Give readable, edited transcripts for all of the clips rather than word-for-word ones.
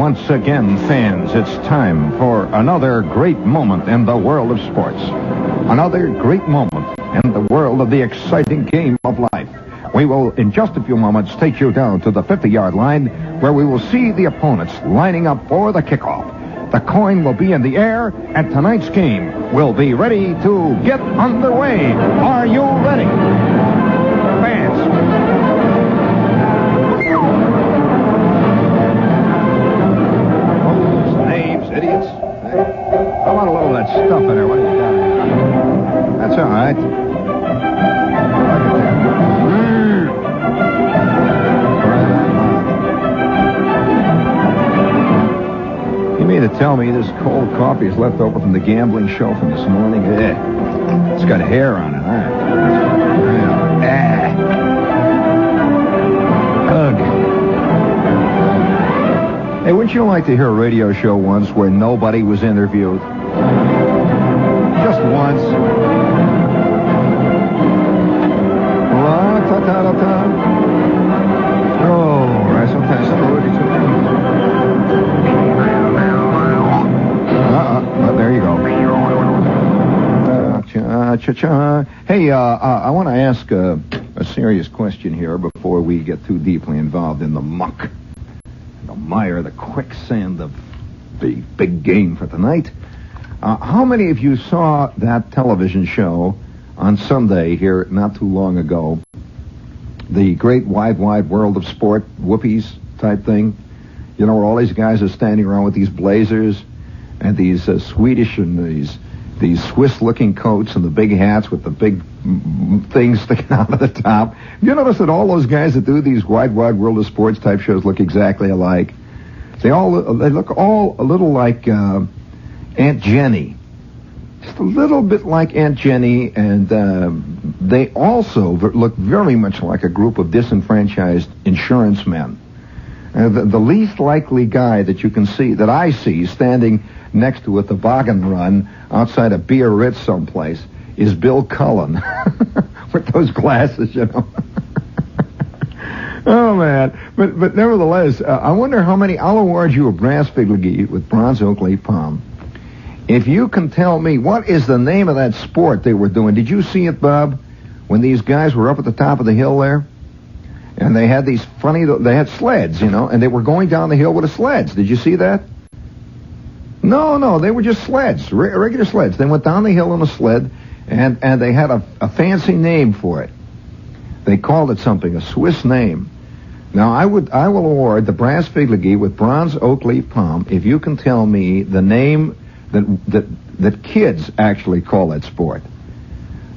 Once again, fans, it's time for another great moment in the world of sports. Another great moment in the world of the exciting game of life. We will, in just a few moments, take you down to the 50-yard line where we will see the opponents lining up for the kickoff. The coin will be in the air, and tonight's game will be ready to get underway. Are you ready? Fans. Idiots. Hey, I want a little of that stuff in there. What do you got? That's all right. You mean to tell me this cold coffee is left over from the gambling show from this morning? It's got hair on it. All right. Ugh. Hey, wouldn't you like to hear a radio show once where nobody was interviewed? Just once. Oh, right, sometimes there you go. Hey, I want to ask a serious question here before we get too deeply involved in the muck. The mire, the quicksand of the big game for tonight. How many of you saw that television show on Sunday here not too long ago? The great wide world of sport, whoopies type thing. You know, where all these guys are standing around with these blazers and these Swedish and these Swiss-looking coats and the big hats with the big things sticking out of the top. You notice that all those guys that do these wide world of sports type shows look exactly alike? They look all a little like Aunt Jenny. Just a little bit like Aunt Jenny, and they also look very much like a group of disenfranchised insurance men. The least likely guy that you can see, that I see standing next to a toboggan run outside a Biarritz someplace, is Bill Cullen with those glasses, you know. Oh, man. But nevertheless, I wonder how many. I'll award you a brass figurine with bronze oak leaf palm if you can tell me what is the name of that sport they were doing. Did you see it, Bob, when these guys were up at the top of the hill there? And they had these they had sleds, you know, and they were going down the hill with the sleds. Did you see that? No, they were just sleds, regular sleds. They went down the hill on a sled, and they had a fancy name for it. They called it something, a Swiss name. Now, I will award the brass figurine with bronze oak leaf palm if you can tell me the name that kids actually call that sport.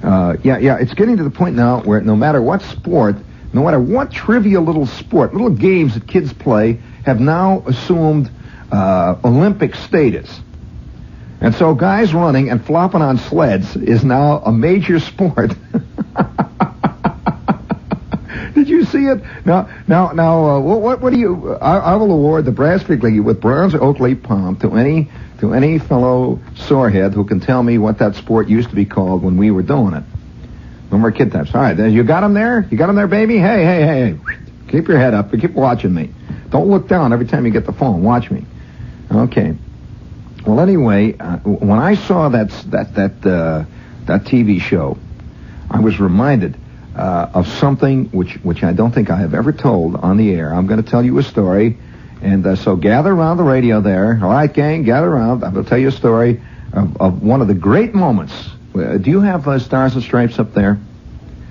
It's getting to the point now where no matter what sport, no matter what trivial little sport, little games that kids play have now assumed Olympic status. And so guys running and flopping on sleds is now a major sport. Did you see it? Now, what do you... I will award the brass figurine with bronze oak leaf palm to any fellow sorehead who can tell me what that sport used to be called when we were doing it. No more kid types. All right, you got him there? You got him there, baby? Hey. Keep your head up and keep watching me. Don't look down every time you get the phone. Watch me. Okay. Well, anyway, when I saw that TV show, I was reminded of something which I don't think I have ever told on the air. I'm going to tell you a story, and so gather around the radio there. All right, gang, gather around. I'm going to tell you a story of one of the great moments. Do you have Stars and Stripes up there?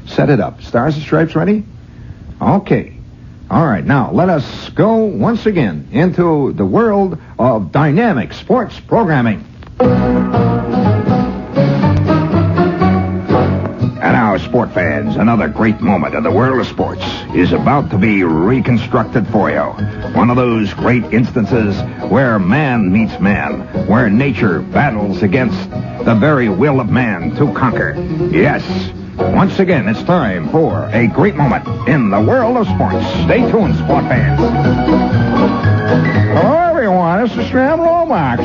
Set it up. Stars and Stripes ready? Okay. All right, now let us go once again into the world of dynamic sports programming. And now, sport fans, another great moment in the world of sports is about to be reconstructed for you. One of those great instances where man meets man, where nature battles against the very will of man to conquer. Yes. Once again, it's time for a great moment in the world of sports. Stay tuned, sport fans. Hello, everyone. This is Stan Lomax.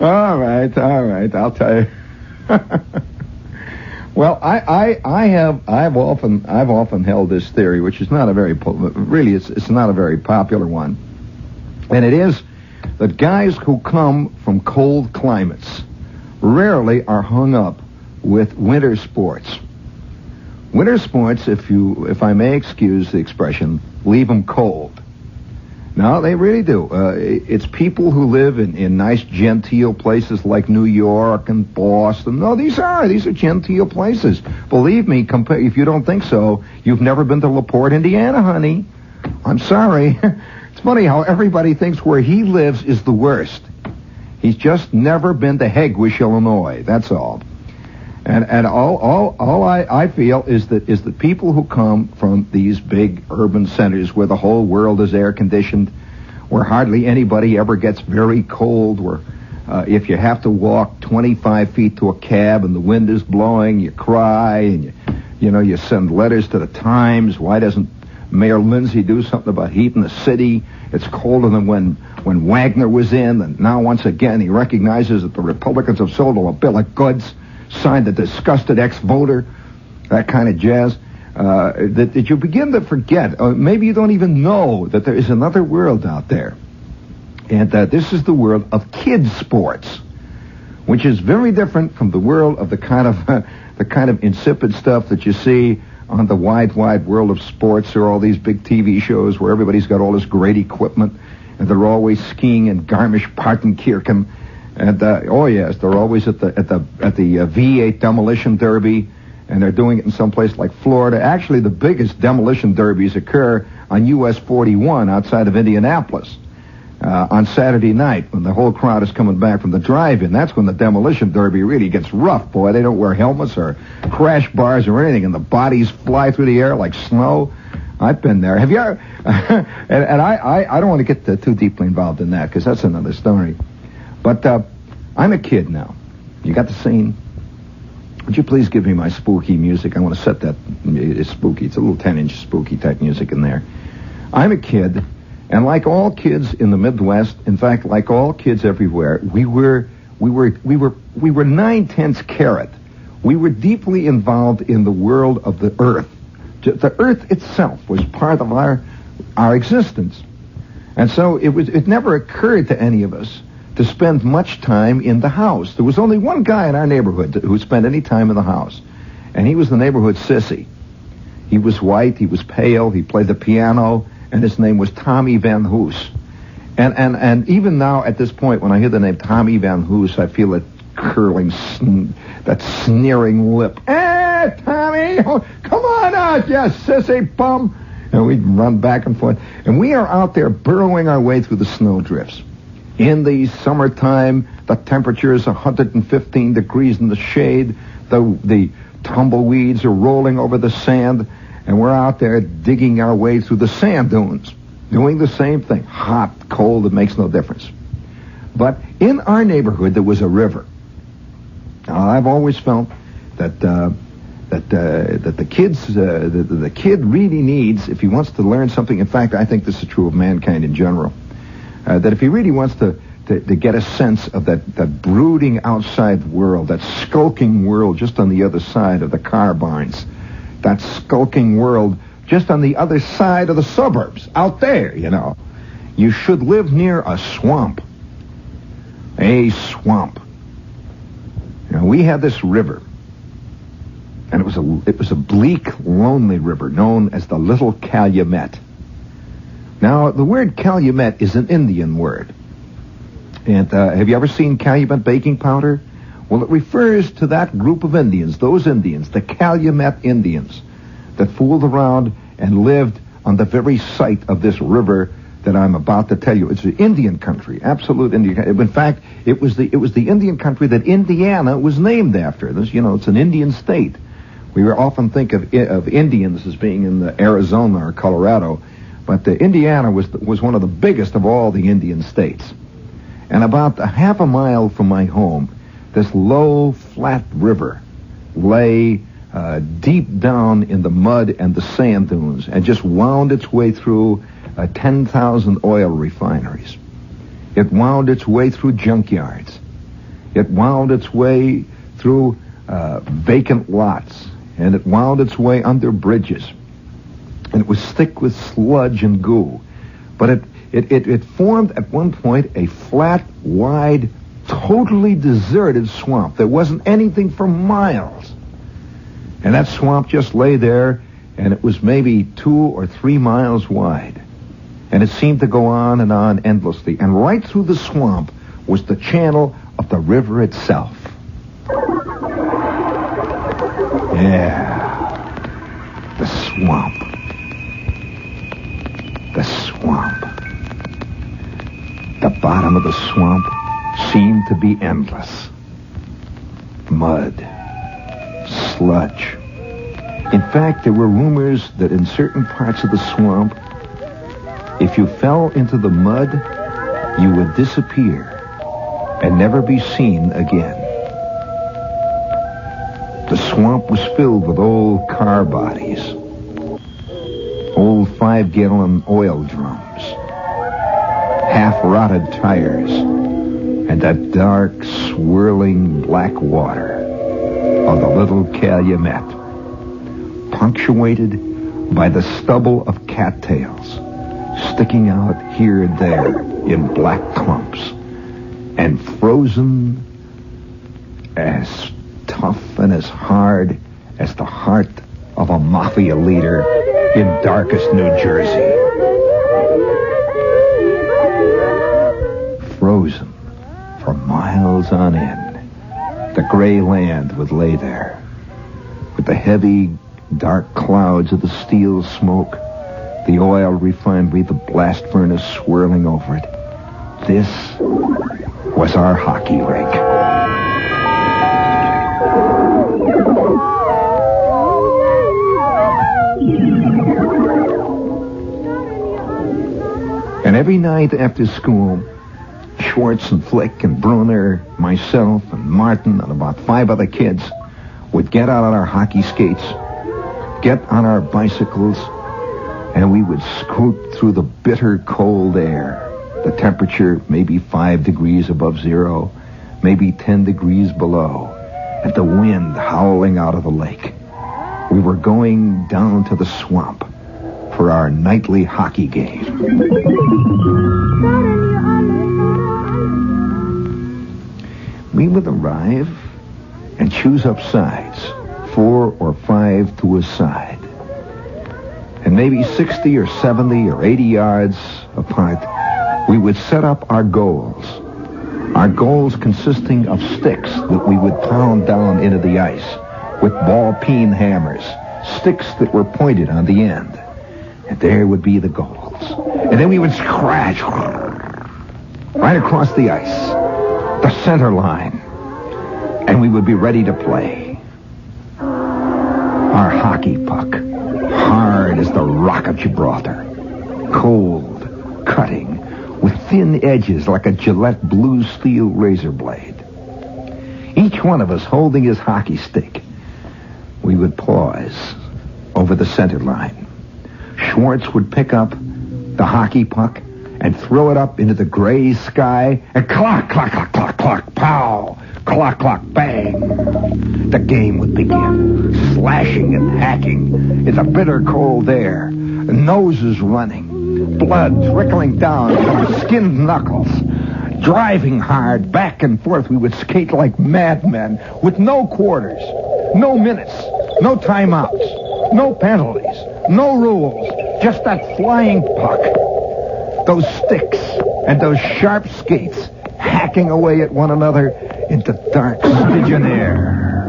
All right. I've often held this theory, which is not a very it's not a very popular one, and it is that guys who come from cold climates rarely are hung up with winter sports. Winter sports, if I may excuse the expression, leave them cold. No, they really do. It's people who live in nice genteel places like New York and Boston. No, these are genteel places. Believe me, if you don't think so, you've never been to LaPorte, Indiana, honey. I'm sorry. It's funny how everybody thinks where he lives is the worst. He's just never been to Hegwish, Illinois. That's all. And all I feel is that people who come from these big urban centers where the whole world is air conditioned, where hardly anybody ever gets very cold, where if you have to walk 25 feet to a cab and the wind is blowing, you cry and you send letters to the Times. Why doesn't Mayor Lindsay do something about heat in the city? It's colder than when Wagner was in, and now once again he recognizes that the Republicans have sold him a bill of goods. Signed a disgusted ex-voter, that kind of jazz, that you begin to forget, or maybe you don't even know that there is another world out there. And this is the world of kids' sports, which is very different from the world of the kind of insipid stuff that you see on the wide world of sports, or all these big TV shows where everybody's got all this great equipment, and they're always skiing in Garmisch-Partenkirchen. And oh yes, they're always at the V8 demolition derby, and they're doing it in some place like Florida. Actually, the biggest demolition derbies occur on US 41 outside of Indianapolis on Saturday night when the whole crowd is coming back from the drive-in. That's when the demolition derby really gets rough, boy. They don't wear helmets or crash bars or anything, and the bodies fly through the air like snow. I've been there. Have you ever? and I don't want to get too deeply involved in that because that's another story. But I'm a kid now. You got the scene? Would you please give me my spooky music? I want to set that. It's spooky. It's a little 10-inch spooky type music in there. I'm a kid, and like all kids in the Midwest, in fact, like all kids everywhere, we were 9/10 carat. We were deeply involved in the world of the earth. The earth itself was part of our existence, and so it never occurred to any of us to spend much time in the house. There was only one guy in our neighborhood who spent any time in the house, and he was the neighborhood sissy. He was white, he was pale, he played the piano, and his name was Tommy Van Hoos. And even now, at this point, when I hear the name Tommy Van Hoos, I feel it curling, that sneering lip. Hey, Tommy, come on out, you sissy bum. And we'd run back and forth. And we are out there burrowing our way through the snowdrifts. In the summertime, the temperature is 115 degrees in the shade. The tumbleweeds are rolling over the sand, and we're out there digging our way through the sand dunes, doing the same thing. Hot, cold, it makes no difference. But in our neighborhood, there was a river. Now, I've always felt that the kid really needs, if he wants to learn something. In fact, I think this is true of mankind in general. That if he really wants to get a sense of that brooding outside world, that skulking world just on the other side of the car barns, that skulking world just on the other side of the suburbs, out there, you should live near a swamp. A swamp. We had this river, and it was a bleak, lonely river known as the Little Calumet. Now, the word calumet is an Indian word. And have you ever seen Calumet baking powder? Well, it refers to that group of Indians, those Indians, the Calumet Indians, that fooled around and lived on the very site of this river that I'm about to tell you. It's an Indian country, absolute Indian country. In fact, it was the Indian country that Indiana was named after. It's an Indian state. We often think of Indians as being in Arizona or Colorado. But Indiana was one of the biggest of all the Indian states. And about a half a mile from my home, this low, flat river lay deep down in the mud and the sand dunes and just wound its way through 10,000 oil refineries. It wound its way through junkyards. It wound its way through vacant lots. and it wound its way under bridges. And it was thick with sludge and goo. But it formed at one point a flat, wide, totally deserted swamp. There wasn't anything for miles. And that swamp just lay there, and it was maybe 2 or 3 miles wide. And it seemed to go on and on endlessly. And right through the swamp was the channel of the river itself. Yeah, the swamp. The swamp. The bottom of the swamp seemed to be endless. Mud. Sludge. In fact, there were rumors that in certain parts of the swamp, if you fell into the mud, you would disappear and never be seen again. The swamp was filled with old car bodies, old 5-gallon oil drums, half-rotted tires, and that dark, swirling black water of the little Calumet, punctuated by the stubble of cattails sticking out here and there in black clumps, and frozen as tough and as hard as the heart of a mafia leader in darkest New Jersey. Frozen for miles on end, the gray land would lay there, with the heavy, dark clouds of the steel smoke, the oil refinery, the blast furnace swirling over it. This was our hockey rink. And every night after school, Schwartz and Flick and Brunner, myself and Martin and about 5 other kids would get out on our hockey skates, get on our bicycles, and we would scoot through the bitter cold air. The temperature maybe 5 degrees above zero, maybe 10 degrees below, and the wind howling out of the lake. We were going down to the swamp for our nightly hockey game. We would arrive and choose up sides, 4 or 5 to a side. And maybe 60 or 70 or 80 yards apart, we would set up our goals. Our goals consisting of sticks that we would pound down into the ice with ball-peen hammers, sticks that were pointed on the end. And there would be the goals. And then we would scratch right across the ice, the center line, and we would be ready to play. Our hockey puck, hard as the Rock of Gibraltar, cold, cutting, with thin edges like a Gillette blue steel razor blade. Each one of us holding his hockey stick. We would pause over the center line. Schwartz would pick up the hockey puck and throw it up into the gray sky, and clock, clock, clock, clock, clock, pow, clock, clock, bang. The game would begin, slashing and hacking in the bitter cold air, noses running, blood trickling down from skinned knuckles. Driving hard, back and forth, we would skate like madmen with no quarters, no minutes, no timeouts, no penalties, no rules, just that flying puck. Those sticks and those sharp skates hacking away at one another into dark Stygian air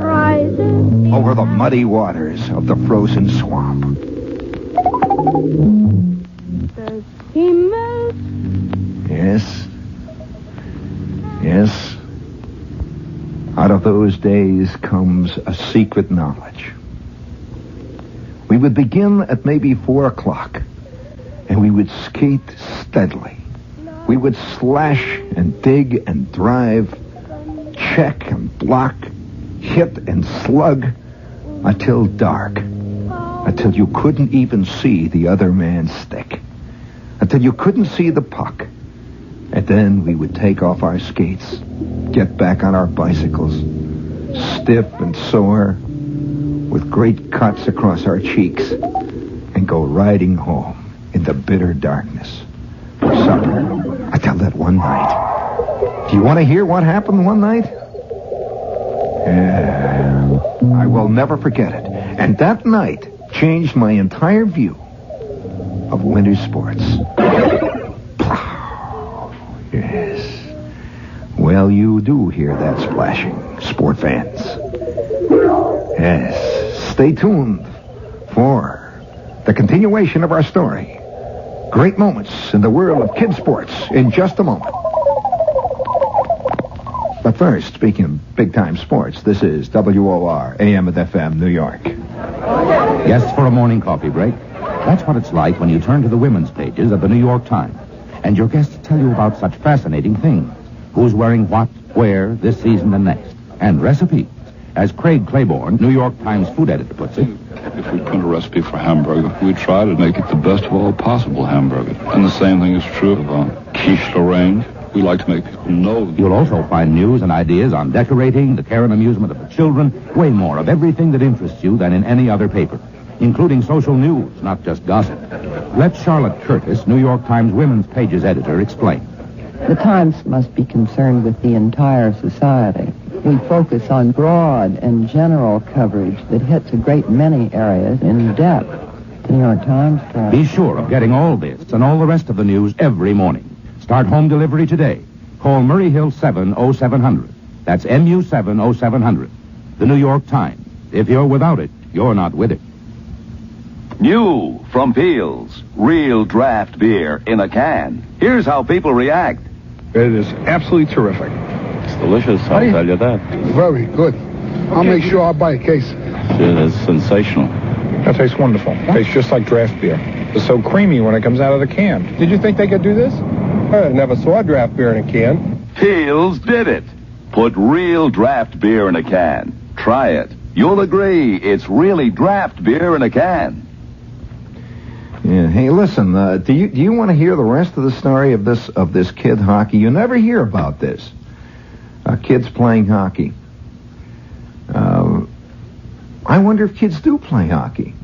over the muddy waters of the frozen swamp. Yes. Yes. Out of those days comes a secret knowledge. We would begin at maybe 4 o'clock, and we would skate steadily. We would slash and dig and drive, check and block, hit and slug until dark, until you couldn't even see the other man's stick, until you couldn't see the puck. And then we would take off our skates, get back on our bicycles, stiff and sore, with great cuts across our cheeks and go riding home in the bitter darkness for supper. I tell that one night. Do you want to hear what happened one night? Yeah, I will never forget it. And that night changed my entire view of winter sports. Yes. Well, you do hear that splashing, sport fans. Yes. Stay tuned for the continuation of our story. Great moments in the world of kid sports in just a moment. But first, speaking of big-time sports, this is WOR, AM and FM, New York. Yes, for a morning coffee break. That's what it's like when you turn to the women's pages of the New York Times. And your guests tell you about such fascinating things. Who's wearing what, where, this season and next. And recipes. As Craig Claiborne, New York Times food editor, puts it. If we print a recipe for hamburger, we try to make it the best of all possible hamburger. And the same thing is true of quiche Lorraine. We like to make people know. You'll also find news and ideas on decorating, the care and amusement of the children, way more of everything that interests you than in any other paper, including social news, not just gossip. Let Charlotte Curtis, New York Times Women's Pages editor, explain. The Times must be concerned with the entire society. We focus on broad and general coverage that hits a great many areas in depth. The New York Times does. Be sure of getting all this and all the rest of the news every morning. Start home delivery today. Call Murray Hill 70700. That's MU 70700. The New York Times. If you're without it, you're not with it. New from Peel's, real draft beer in a can. Here's how people react. It is absolutely terrific. It's delicious, I'll tell you that. Very good. I'll make sure I'll buy a case. It is sensational. That tastes wonderful. Tastes just like draft beer. It's so creamy when it comes out of the can. Did you think they could do this? I never saw draft beer in a can. Peel's did it. Put real draft beer in a can. Try it. You'll agree it's really draft beer in a can. Yeah. Hey, listen. Do you want to hear the rest of the story of this kid hockey? You never hear about this. Kids playing hockey. I wonder if kids do play hockey.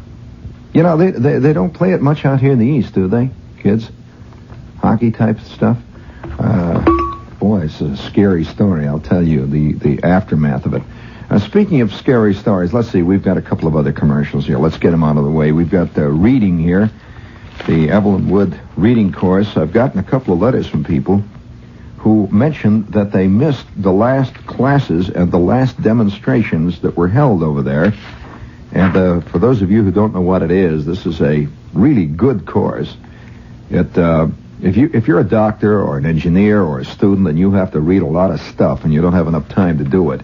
You know, they don't play it much out here in the East, do they, kids? Hockey type stuff. Boy, it's a scary story. I'll tell you the aftermath of it. Speaking of scary stories, let's see. We've got a couple of other commercials here. Let's get them out of the way. We've got reading here. The Evelyn Wood reading course. I've gotten a couple of letters from people who mentioned that they missed the last classes and the last demonstrations that were held over there. And for those of you who don't know what it is, this is a really good course. If you're a doctor or an engineer or a student and you have to read a lot of stuff and you don't have enough time to do it,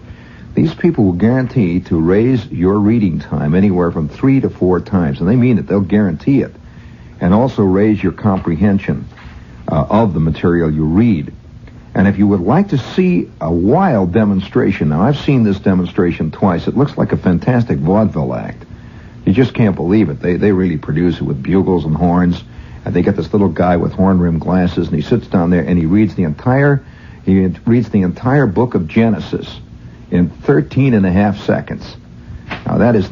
these people will guarantee to raise your reading time anywhere from 3 to 4 times. And they mean it. They'll guarantee it. And also raise your comprehension of the material you read. And if you would like to see a wild demonstration, now I've seen this demonstration twice. It looks like a fantastic vaudeville act. You just can't believe it. They really produce it with bugles and horns. And they get this little guy with horn-rimmed glasses, and he sits down there and he reads the entire book of Genesis in 13 and a half seconds. Now that's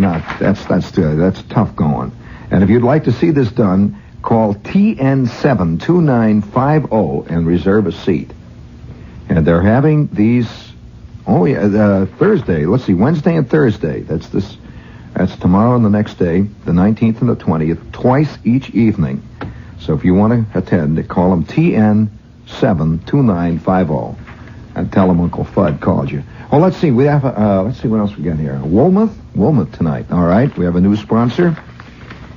tough going. And if you'd like to see this done, call TN72950 and reserve a seat. And they're having these, Thursday. Let's see, Wednesday and Thursday. That's tomorrow and the next day, the 19th and the 20th, twice each evening. So if you want to attend, call them TN72950 and tell them Uncle Fudd called you. Oh, let's see. Let's see what else we got here. Wilmuth tonight. All right, we have a new sponsor,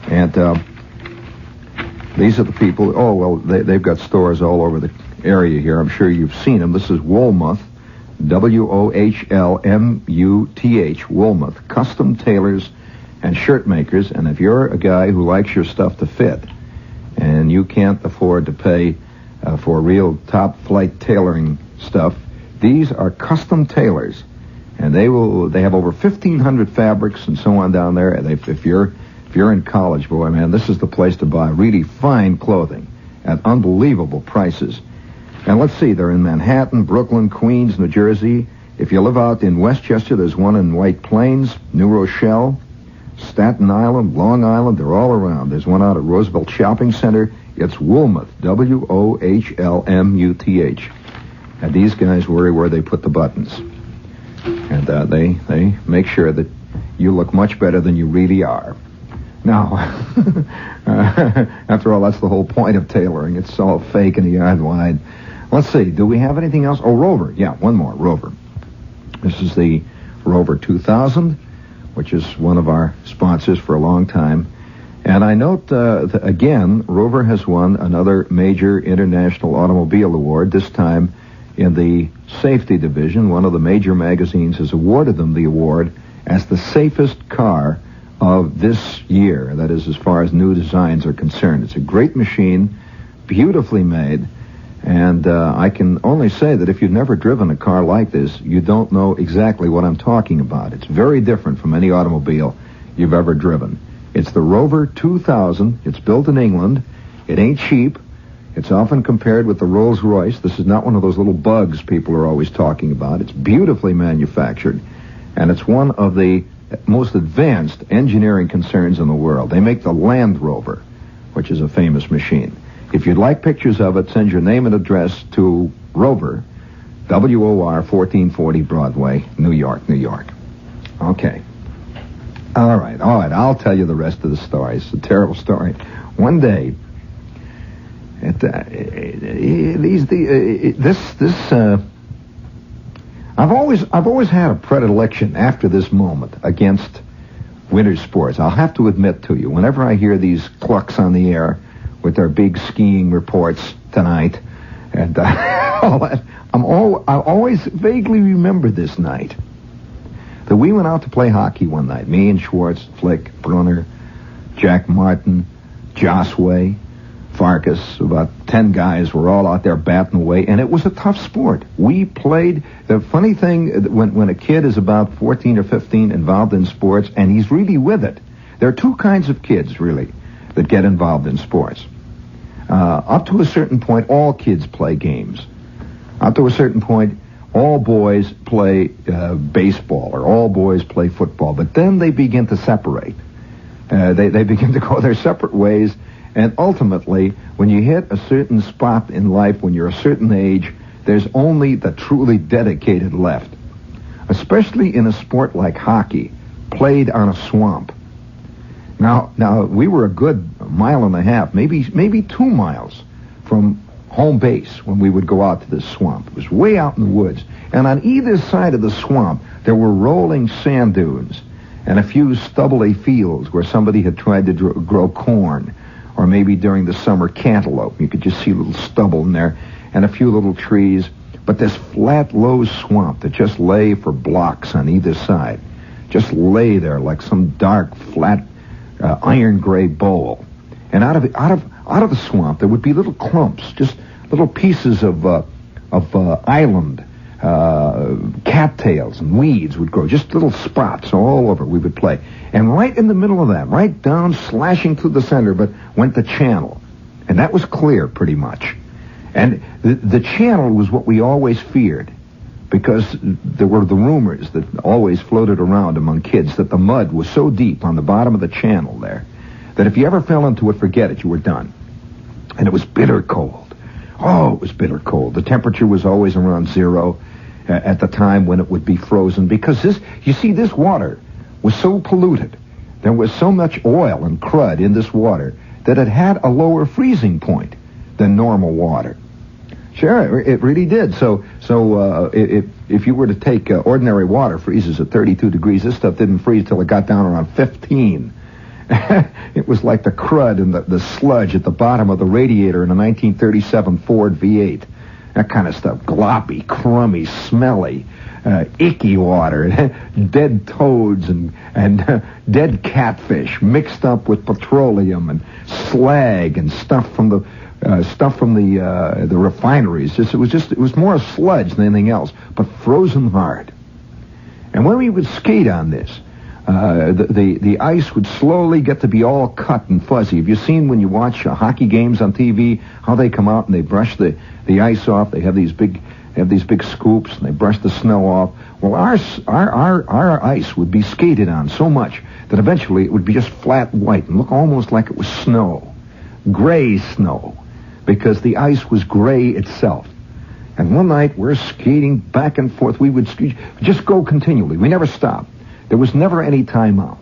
and these are the people. Oh well, they've got stores all over the area here. I'm sure you've seen them. This is Woolmuth, WOHLMUTH, Woolmuth, custom tailors and shirt makers. And if you're a guy who likes your stuff to fit, and you can't afford to pay for real top-flight tailoring stuff, these are custom tailors, and they have over 1,500 fabrics and so on down there. And if you're in college, boy, man, this is the place to buy really fine clothing at unbelievable prices. And let's see, they're in Manhattan, Brooklyn, Queens, New Jersey. If you live out in Westchester, there's one in White Plains, New Rochelle, Staten Island, Long Island, they're all around. There's one out at Roosevelt Shopping Center. It's Wohlmuth, WOHLMUTH. And these guys worry where they put the buttons. And they make sure that you look much better than you really are. Now, after all, that's the whole point of tailoring. It's all fake and yard wide. Let's see, do we have anything else? Oh, Rover. Yeah, one more, Rover. This is the Rover 2000, which is one of our sponsors for a long time. And I note, again, Rover has won another major international automobile award, this time in the safety division. One of the major magazines has awarded them the award as the safest car of this year. That is, as far as new designs are concerned. It's a great machine, beautifully made, and I can only say that if you've never driven a car like this, you don't know exactly what I'm talking about. It's very different from any automobile you've ever driven. It's the Rover 2000. It's built in England. It ain't cheap. It's often compared with the Rolls-Royce. This is not one of those little bugs people are always talking about. It's beautifully manufactured, and it's one of the most advanced engineering concerns in the world. They make the Land Rover, which is a famous machine. If you'd like pictures of it, send your name and address to Rover, WOR 1440 Broadway, New York, New York. Okay. All right. I'll tell you the rest of the story. It's a terrible story. One day, I've always had a predilection after this moment against winter sports. I'll have to admit to you, whenever I hear these clucks on the air with their big skiing reports tonight and all that, I always vaguely remember this night. That we went out to play hockey one night. Me and Schwartz, Flick, Brunner, Jack Martin, Josway, Farkas, about 10 guys were all out there batting away, and it was a tough sport. We played. The funny thing, when a kid is about 14 or 15 involved in sports, and he's really with it, there are two kinds of kids, really, that get involved in sports. Up to a certain point, all kids play games. Up to a certain point, all boys play baseball, or all boys play football, but then they begin to separate. They begin to go their separate ways, and ultimately, when you hit a certain spot in life, when you're a certain age, there's only the truly dedicated left. Especially in a sport like hockey, played on a swamp. Now we were a good mile and a half, maybe 2 miles from home base when we would go out to this swamp. It was way out in the woods. And on either side of the swamp, there were rolling sand dunes and a few stubbly fields where somebody had tried to grow corn, or maybe during the summer cantaloupe. You could just see a little stubble in there, and a few little trees. But this flat, low swamp that just lay for blocks on either side, just lay there like some dark, flat, iron gray bowl. And out of the swamp, there would be little clumps, just little pieces of island cattails and weeds would grow, just little spots all over. We would play. And right in the middle of that, right down, slashing through the center, but went the channel. And that was clear, pretty much. And the channel was what we always feared, because there were the rumors that always floated around among kids that the mud was so deep on the bottom of the channel there that if you ever fell into it, forget it, you were done. And it was bitter cold. Oh, it was bitter cold. The temperature was always around 0 at the time when it would be frozen, because this water was so polluted. There was so much oil and crud in this water that it had a lower freezing point than normal water. Sure, it really did. So if you were to take ordinary water, freezes at 32 degrees. This stuff didn't freeze till it got down around 15. It was like the crud and the sludge at the bottom of the radiator in a 1937 Ford V8. That kind of stuff. Gloppy, crummy, smelly, icky water. Dead toads and dead catfish mixed up with petroleum and slag and stuff from the refineries. It was more a sludge than anything else, but frozen hard. And when we would skate on this, the ice would slowly get to be all cut and fuzzy. Have you seen when you watch hockey games on TV how they come out and they brush the ice off? They have these big scoops and they brush the snow off. Well, our ice would be skated on so much that eventually it would be just flat white and look almost like it was snow, gray snow, because the ice was gray itself. And one night we're skating back and forth. We would just go continually. We never stopped. There was never any time out.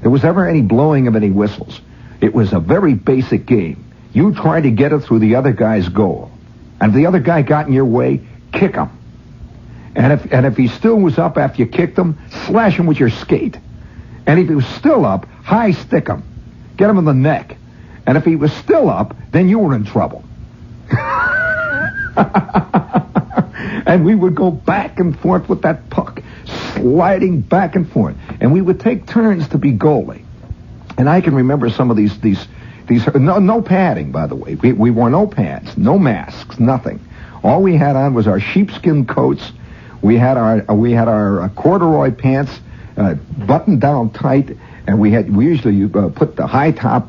There was never any blowing of any whistles. It was a very basic game. You tried to get it through the other guy's goal. And if the other guy got in your way, kick him. And if he still was up after you kicked him, slash him with your skate. And if he was still up, high stick him. Get him in the neck. And if he was still up, then you were in trouble. And we would go back and forth with that puck, sliding back and forth. And we would take turns to be goalie. And I can remember some of these no padding, by the way. We wore no pads, no masks, nothing. All we had on was our sheepskin coats. We had our corduroy pants buttoned down tight, and we usually put the high top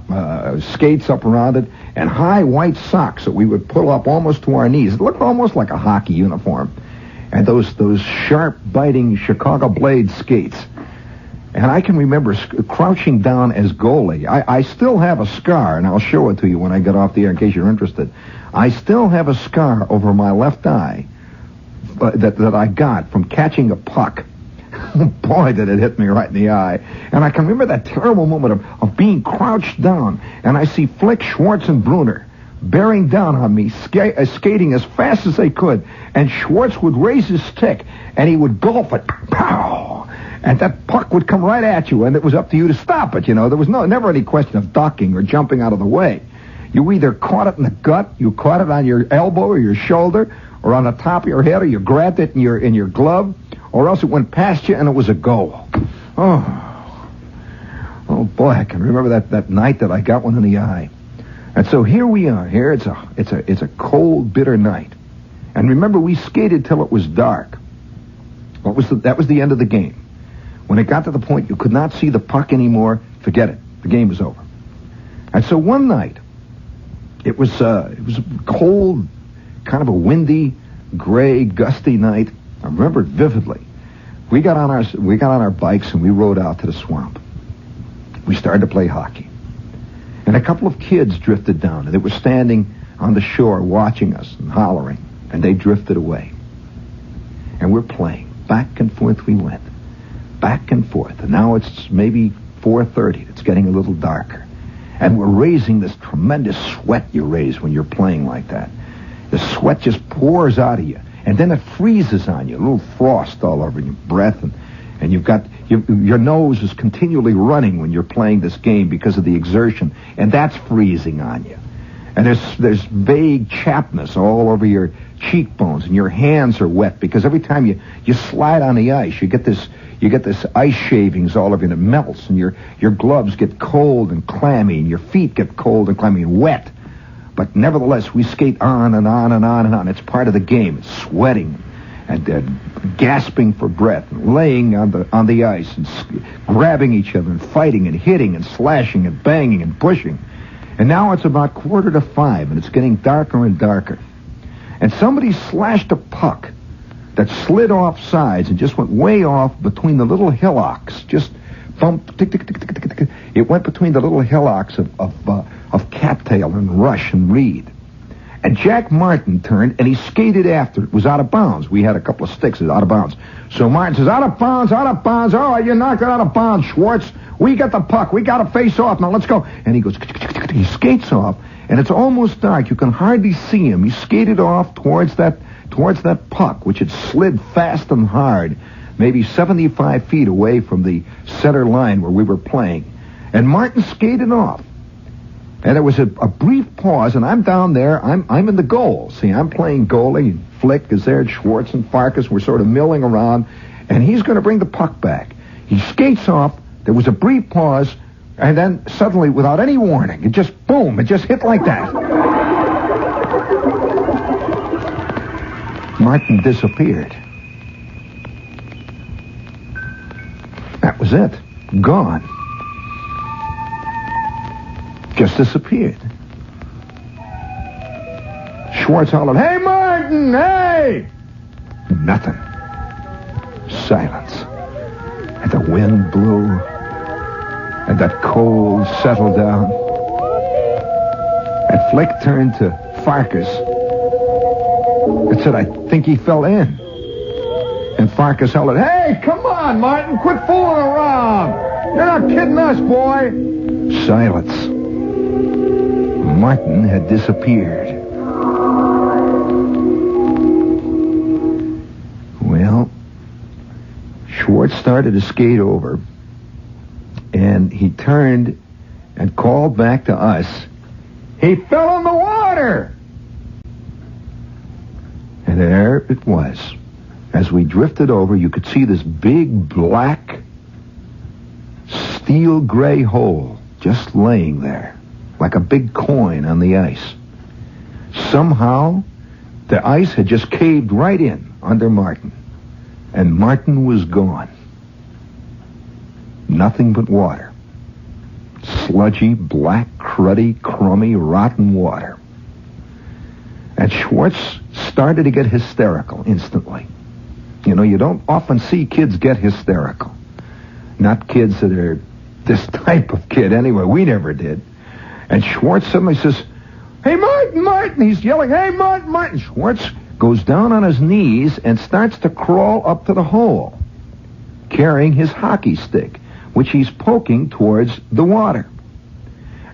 skates up around it, and high white socks that we would pull up almost to our knees. It looked almost like a hockey uniform, and those sharp biting Chicago blade skates. And I can remember crouching down as goalie. I still have a scar, and I'll show it to you when I get off the air in case you're interested. I still have a scar over my left eye that I got from catching a puck. Boy, did it hit me right in the eye. And I can remember that terrible moment of being crouched down, and I see Flick, Schwartz, and Bruner bearing down on me, skating as fast as they could. And Schwartz would raise his stick, and he would golf it. Pow! And that puck would come right at you, and it was up to you to stop it, you know. There was never any question of ducking or jumping out of the way. You either caught it in the gut, you caught it on your elbow or your shoulder, or on the top of your head, or you grabbed it in your glove, or else it went past you and it was a goal. Oh boy, I can remember that night that I got one in the eye. And so here we are. Here it's a cold, bitter night. And remember, we skated till it was dark. That was the end of the game. When it got to the point you could not see the puck anymore, forget it. The game was over. And so one night, it was a cold, kind of a windy, gray, gusty night. I remember it vividly. We got on our bikes and we rode out to the swamp. We started to play hockey. And a couple of kids drifted down, and they were standing on the shore watching us and hollering, and they drifted away. And we're playing. Back and forth we went. Back and forth. And now it's maybe 4:30. It's getting a little darker. And we're raising this tremendous sweat you raise when you're playing like that. The sweat just pours out of you. And then it freezes on you. A little frost all over your breath. And you've got... Your nose is continually running when you're playing this game because of the exertion. And that's freezing on you. And there's vague chappedness all over your cheekbones. And your hands are wet because every time you slide on the ice, you get this ice shavings all over you, and it melts, and your gloves get cold and clammy, and your feet get cold and clammy and wet. But nevertheless, we skate on and on and on and on. It's part of the game. It's sweating and gasping for breath, and laying on the ice, and grabbing each other, and fighting and hitting and slashing and banging and pushing. And now it's about 4:45, and it's getting darker and darker. And somebody slashed a puck that slid off sides and just went way off between the little hillocks. Just bump, tick, tick, tick, tick, tick, tick. It went between the little hillocks of cattail and rush and reed. And Jack Martin turned, and he skated after it. It was out of bounds. We had a couple of sticks. It was out of bounds. So Martin says, out of bounds, out of bounds. Oh, you knocked it out of bounds, Schwartz. We got the puck. We got to face off. Now let's go. And he goes, he skates off, and it's almost dark. You can hardly see him. He skated off towards that puck, which had slid fast and hard, maybe 75 feet away from the center line where we were playing. And Martin skated off. And there was a brief pause, and I'm down there. I'm in the goal. See, I'm playing goalie. Flick is there, Schwartz and Farkas. We're sort of milling around, and he's going to bring the puck back. He skates off. There was a brief pause, and then suddenly, without any warning, it just, boom, it just hit like that. Martin disappeared. That was it. Gone. Just disappeared. Schwartz hollered, "Hey, Martin, hey!" Nothing. Silence. And the wind blew, and that cold settled down. And Flick turned to Farkas and said, "I think he fell in." And Farkas hollered, "Hey, come on, Martin, quit fooling around. You're not kidding us, boy." Silence. Martin had disappeared. Well, Schwartz started to skate over, and he turned and called back to us, "He fell in the water!" And there it was. As we drifted over, you could see this big, black, steel gray hole just laying there, like a big coin on the ice. Somehow, the ice had just caved right in under Martin, and Martin was gone. Nothing but water. Sludgy, black, cruddy, crummy, rotten water. And Schwartz started to get hysterical instantly. You know, you don't often see kids get hysterical. Not kids that are this type of kid anyway. We never did. And Schwartz suddenly says, "Hey, Martin, Martin!" He's yelling, "Hey, Martin, Martin!" Schwartz goes down on his knees and starts to crawl up to the hole, carrying his hockey stick, which he's poking towards the water.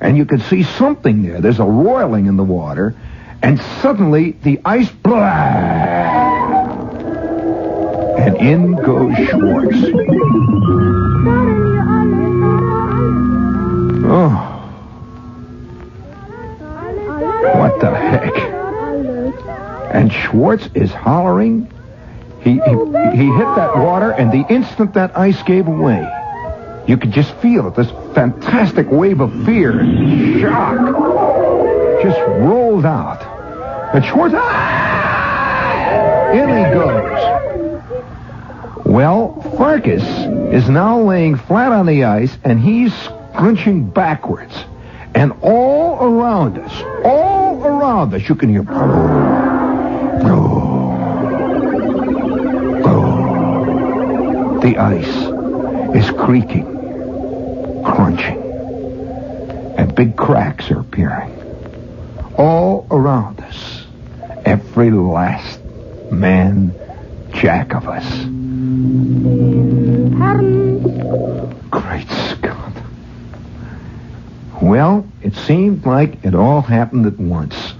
And you can see something there. There's a roiling in the water, and suddenly the ice, and in goes Schwartz. Oh. What the heck? And Schwartz is hollering. He hit that water, and the instant that ice gave away, you could just feel it. This fantastic wave of fear and shock just rolled out. And Schwartz, in he goes. Well, Farkas is now laying flat on the ice, and he's scrunching backwards. And all around us, you can hear, the ice is creaking, crunching, and big cracks are appearing. All around us, every last man jack of us. Great Scott. Well, it seemed like it all happened at once.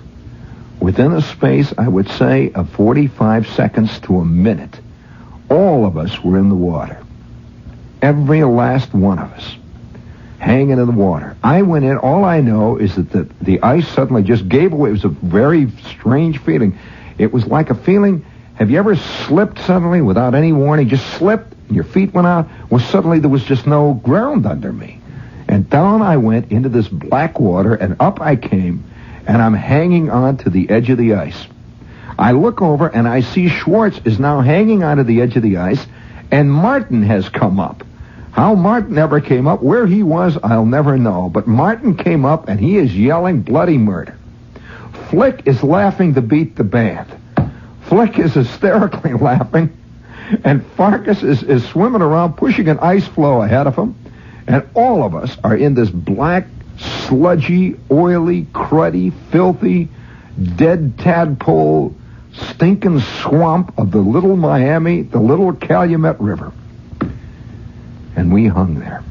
Within a space, I would say, of 45 seconds to a minute, all of us were in the water. Every last one of us. Hanging in the water. I went in. All I know is that the ice suddenly just gave away. It was a very strange feeling. It was like a feeling, have you ever slipped suddenly without any warning? Just slipped and your feet went out? Well, suddenly there was just no ground under me. And down I went into this black water, and up I came, and I'm hanging on to the edge of the ice. I look over, and I see Schwartz is now hanging onto the edge of the ice, and Martin has come up. How Martin ever came up, where he was, I'll never know. But Martin came up, and he is yelling bloody murder. Flick is laughing to beat the band. Flick is hysterically laughing, and Farkas is swimming around, pushing an ice floe ahead of him. And all of us are in this black, sludgy, oily, cruddy, filthy, dead tadpole, stinking swamp of the little Miami, the little Calumet River. And we hung there.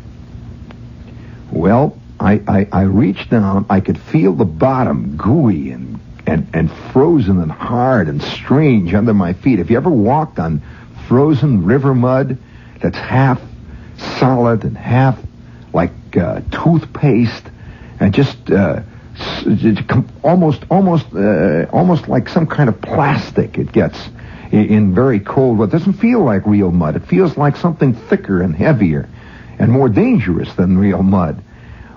Well, I reached down. I could feel the bottom gooey and frozen and hard and strange under my feet. Have you ever walked on frozen river mud that's half solid and half like toothpaste and just almost like some kind of plastic it gets in very cold weather? It doesn't feel like real mud. It feels like something thicker and heavier and more dangerous than real mud.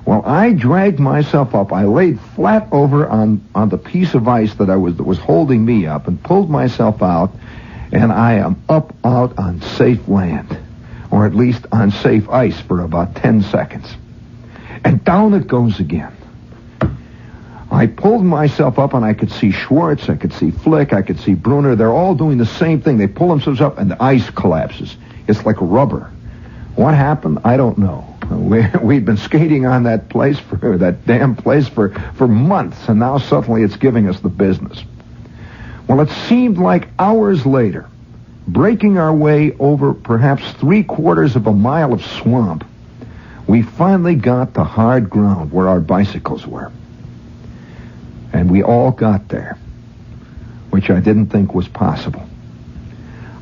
Well, I dragged myself up. I laid flat over on the piece of ice that was holding me up and pulled myself out, and I am up out on safe land. or at least on safe ice for about 10 seconds. And down it goes again. I pulled myself up, and I could see Schwartz, I could see Flick, I could see Bruner. They're all doing the same thing. They pull themselves up, and the ice collapses. It's like rubber. What happened? I don't know. We'd been skating on that damn place for months, and now suddenly it's giving us the business. Well, it seemed like hours later, breaking our way over perhaps 3/4 of a mile of swamp, we finally got to hard ground where our bicycles were. And we all got there, which I didn't think was possible.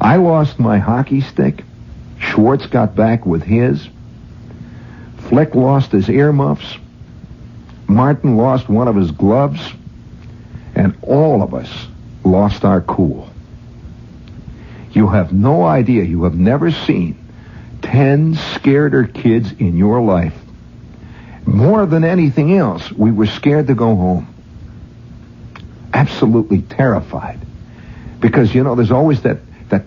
I lost my hockey stick. Schwartz got back with his. Flick lost his earmuffs. Martin lost one of his gloves. And all of us lost our cool. You have no idea. You have never seen 10 scareder kids in your life. More than anything else, we were scared to go home. Absolutely terrified. Because, there's always that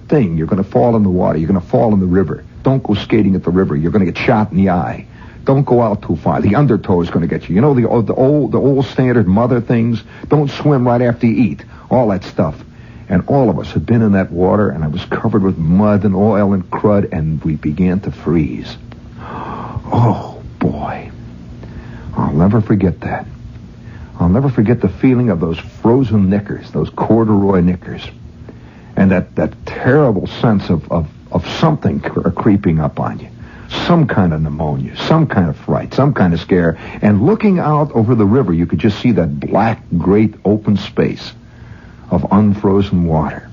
thing. You're going to fall in the water. You're going to fall in the river. Don't go skating at the river. You're going to get shot in the eye. Don't go out too far. The undertow is going to get you. The old standard mother things. Don't swim right after you eat. All that stuff. And all of us had been in that water, and I was covered with mud and oil and crud, and we began to freeze. Oh, boy. I'll never forget that. I'll never forget the feeling of those frozen knickers, those corduroy knickers, and that terrible sense of something creeping up on you. Some kind of pneumonia, some kind of fright, some kind of scare. And looking out over the river, you could just see that black, great open space of unfrozen water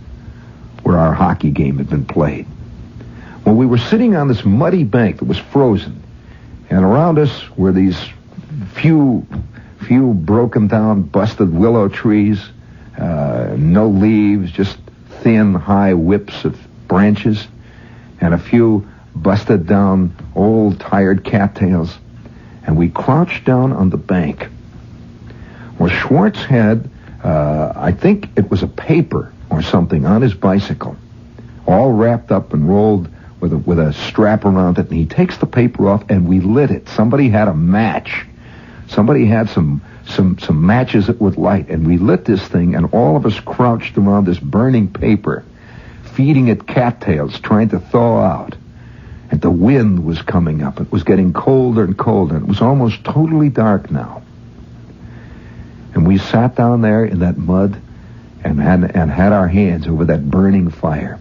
where our hockey game had been played. Well, we were sitting on this muddy bank that was frozen, and around us were these few broken down, busted willow trees, no leaves, just thin, high whips of branches, and a few busted down, old, tired cattails. And we crouched down on the bank. Well, Schwartz had, I think it was a paper or something on his bicycle, all wrapped up and rolled with a strap around it, and he takes the paper off, and we lit it. Somebody had a match. Somebody had some matches that would light, and we lit this thing, and all of us crouched around this burning paper, feeding it cattails, trying to thaw out. And the wind was coming up. It was getting colder and colder. It was almost totally dark now. And we sat down there in that mud and had our hands over that burning fire.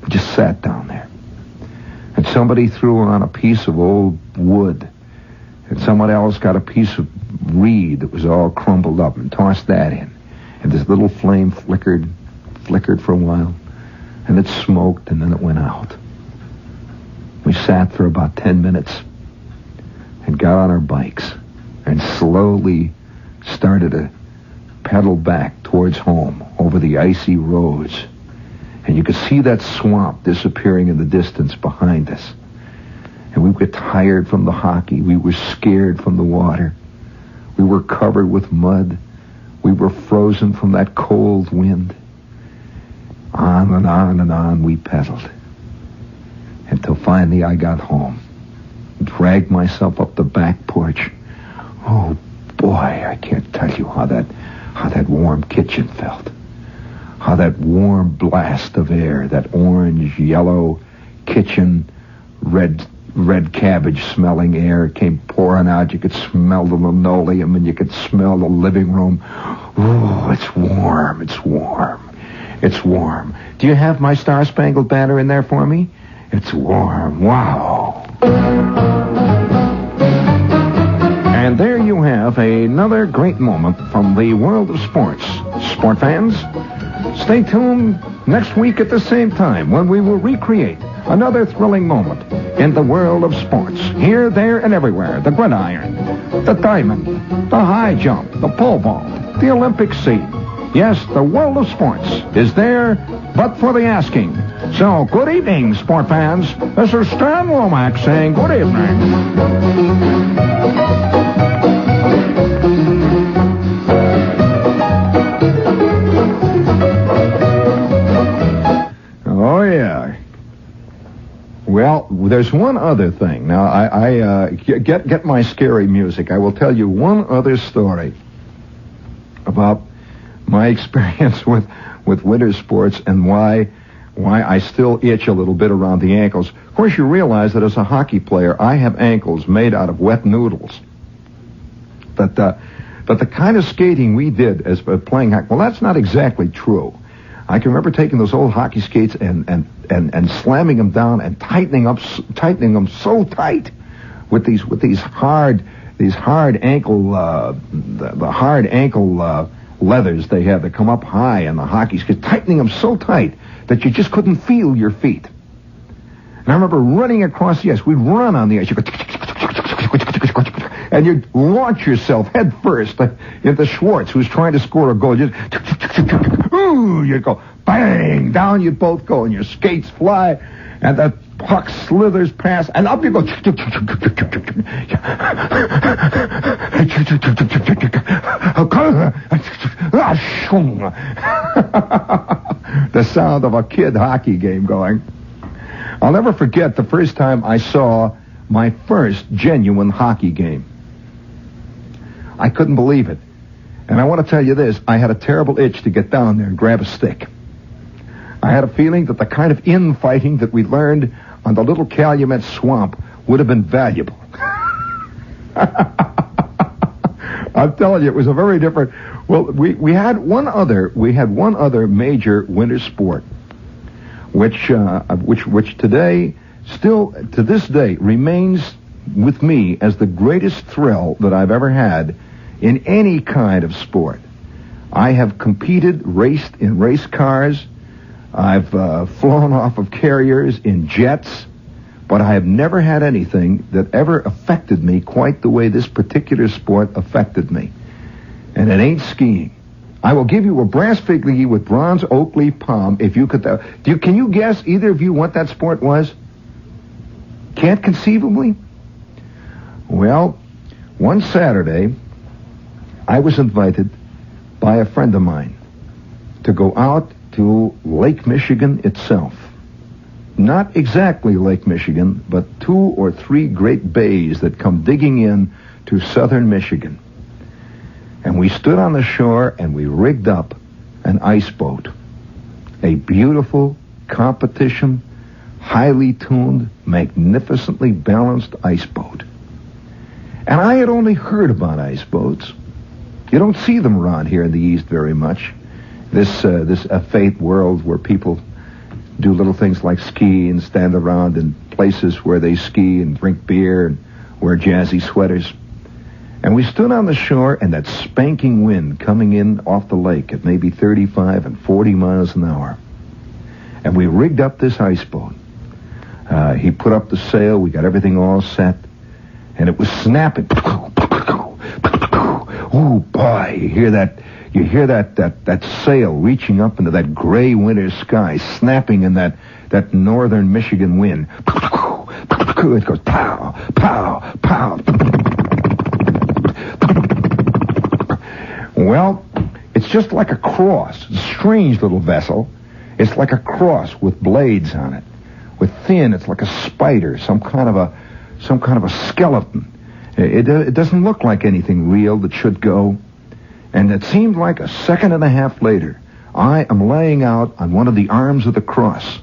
We just sat down there. And somebody threw on a piece of old wood. And someone else got a piece of reed that was all crumbled up and tossed that in. And this little flame flickered for a while. And it smoked, and then it went out. We sat for about 10 minutes and got on our bikes and slowly started to pedal back towards home over the icy roads. And you could see that swamp disappearing in the distance behind us. And we were tired from the hockey. We were scared from the water. We were covered with mud. We were frozen from that cold wind. On and on and on we pedaled. Until finally I got home. Dragged myself up the back porch. Oh, boy, I can't tell you how that warm kitchen felt. How that warm blast of air, that orange, yellow kitchen, red cabbage smelling air came pouring out. You could smell the linoleum, and you could smell the living room. Oh, it's warm, it's warm, it's warm. Do you have my Star-Spangled Banner in there for me? It's warm. Wow. And there you have another great moment from the world of sports. Sport fans, stay tuned next week at the same time when we will recreate another thrilling moment in the world of sports. Here, there, and everywhere. The gridiron, the diamond, the high jump, the pole vault, the Olympic scene. Yes, the world of sports is there, but for the asking. So, good evening, sport fans. This is Stan Womack saying good evening. Oh, yeah. Well, there's one other thing. Now, get my scary music. I will tell you one other story about my experience with winter sports and why I still itch a little bit around the ankles. Of course, you realize that as a hockey player, I have ankles made out of wet noodles. But the kind of skating we did as playing hockey, well, that's not exactly true. I can remember taking those old hockey skates and slamming them down and tightening them so tight with these hard ankle the hard ankle leathers they have that come up high in the hockey skates, tightening them so tight that you just couldn't feel your feet. And I remember running across the ice. We'd run on the ice. You go, and you'd launch yourself head first into Schwartz, who's trying to score a goal. You'd go bang, down you'd both go, and your skates fly, and the puck slithers past, and up you go. The sound of a kid hockey game going. I'll never forget the first time I saw my first genuine hockey game. I couldn't believe it. And I want to tell you this, I had a terrible itch to get down there and grab a stick. I had a feeling that the kind of infighting that we learned on the little Calumet swamp would have been valuable. I'm telling you, it was a very different... Well, we had one other major winter sport, which today, still to this day, remains with me as the greatest thrill that I've ever had in any kind of sport. I have competed, raced in race cars. I've flown off of carriers in jets, but I have never had anything that ever affected me quite the way this particular sport affected me. And it ain't skiing. I will give you a brass fig league with bronze oak leaf palm if you could... Can you guess, either of you, what that sport was? Can't conceivably? Well, one Saturday, I was invited by a friend of mine to go out to Lake Michigan itself. Not exactly Lake Michigan, but 2 or 3 great bays that come digging in to southern Michigan. And we stood on the shore and we rigged up an ice boat. A beautiful competition, highly tuned, magnificently balanced ice boat. And I had only heard about ice boats. You don't see them around here in the East very much. This effete world where people do little things like ski and stand around in places where they ski and drink beer and wear jazzy sweaters. And we stood on the shore, and that spanking wind coming in off the lake at maybe 35 and 40 miles an hour. And we rigged up this ice boat. He put up the sail. We got everything all set. And it was snapping. Oh, boy, you hear that sail reaching up into that gray winter sky, snapping in that northern Michigan wind. It goes pow, pow, pow. Well, it's just like a cross. It's a strange little vessel. It's like a cross with blades on it. With thin, it's like a spider, some kind of a skeleton. It doesn't look like anything real that should go. And it seemed like a second and a half later, I am laying out on one of the arms of the cross.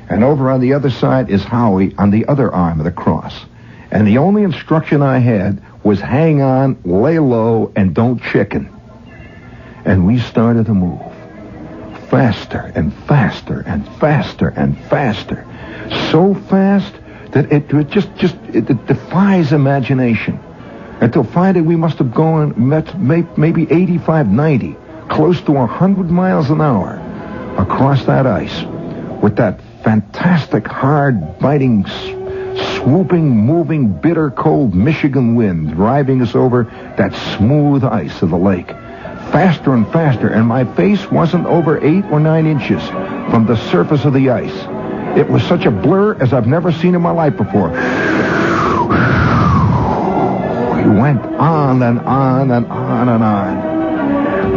And over on the other side is Howie on the other arm of the cross. And the only instruction I had was hang on, lay low, and don't chicken. And we started to move. Faster and faster and faster and faster. So fast that it defies imagination. Until finally we must have gone maybe 85, 90, close to 100 miles an hour across that ice with that fantastic, hard, biting, swooping, moving, bitter cold Michigan wind driving us over that smooth ice of the lake. Faster and faster, and my face wasn't over 8 or 9 inches from the surface of the ice. It was such a blur as I've never seen in my life before. We went on and on and on and on.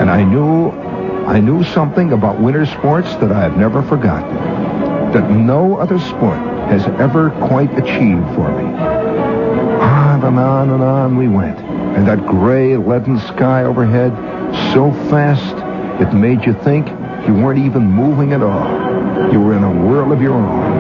And I knew something about winter sports that I have never forgotten. That no other sport has ever quite achieved for me. On and on we went. And that gray, leaden sky overhead, so fast, it made you think you weren't even moving at all. You were in a world of your own.